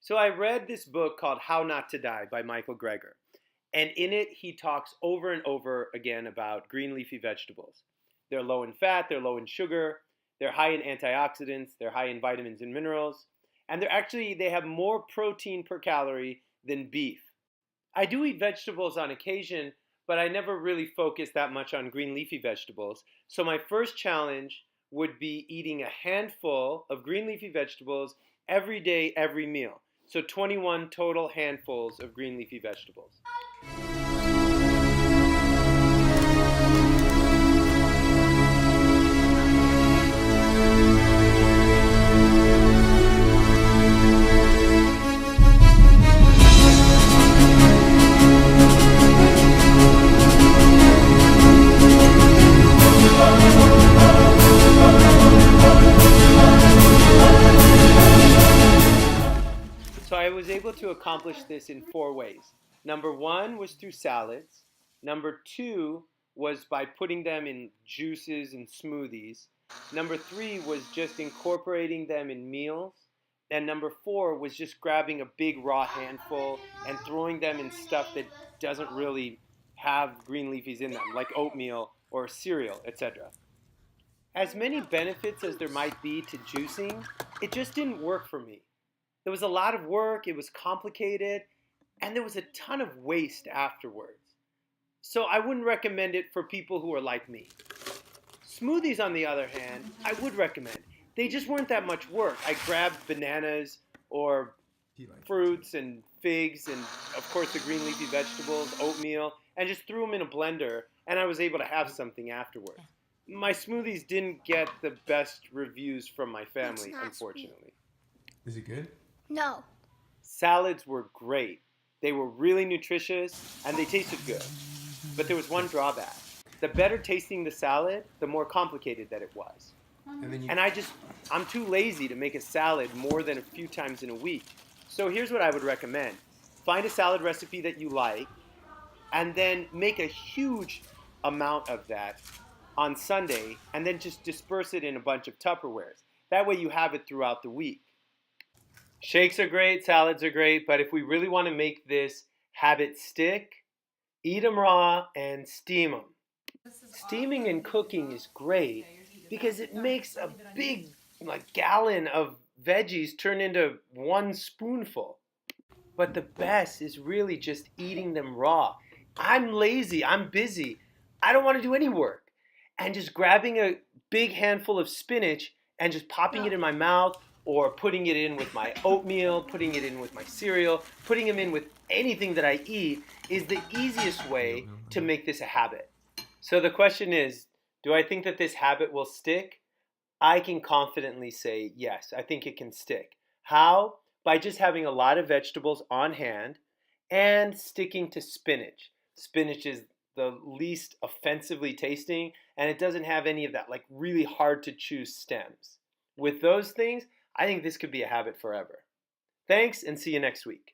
So I read this book called How Not to Die by Michael Greger. And in it, he talks over and over again about green leafy vegetables. They're low in fat, they're low in sugar, they're high in antioxidants, they're high in vitamins and minerals, and they have more protein per calorie than beef. I do eat vegetables on occasion, but I never really focus that much on green leafy vegetables. So my first challenge would be eating a handful of green leafy vegetables every day, every meal. So 21 total handfuls of green leafy vegetables. So I was able to accomplish this in 4 ways. Number 1 was through salads. Number 2 was by putting them in juices and smoothies. Number 3 was just incorporating them in meals. And number 4 was just grabbing a big raw handful and throwing them in stuff that doesn't really have green leafies in them, like oatmeal or cereal, etc. As many benefits as there might be to juicing, it just didn't work for me. There was a lot of work, it was complicated, and there was a ton of waste afterwards. So I wouldn't recommend it for people who are like me. Smoothies, on the other hand, I would recommend. They just weren't that much work. I grabbed bananas or fruits and figs and, of course, the green leafy vegetables, oatmeal, and just threw them in a blender, and I was able to have something afterwards. My smoothies didn't get the best reviews from my family, unfortunately. Is it good? No. Salads were great. They were really nutritious and they tasted good. But there was one drawback. The better tasting the salad, the more complicated that it was. And I'm too lazy to make a salad more than a few times in a week. So here's what I would recommend. Find a salad recipe that you like and then make a huge amount of that on Sunday and then just disperse it in a bunch of Tupperwares. That way you have it throughout the week. Shakes are great, salads are great, but if we really want to make this habit stick, eat them raw and steam them. Steaming and cooking is great because it makes a big gallon of veggies turn into 1 spoonful. But the best is really just eating them raw. I'm lazy, I'm busy, I don't want to do any work. And just grabbing a big handful of spinach and just popping it in my mouth, or putting it in with my oatmeal, putting it in with my cereal, putting them in with anything that I eat is the easiest way to make this a habit. So the question is, do I think that this habit will stick? I can confidently say yes, I think it can stick. How? By just having a lot of vegetables on hand and sticking to spinach. Spinach is the least offensively tasting and it doesn't have any of that really hard to chew stems. With those things, I think this could be a habit forever. Thanks and see you next week.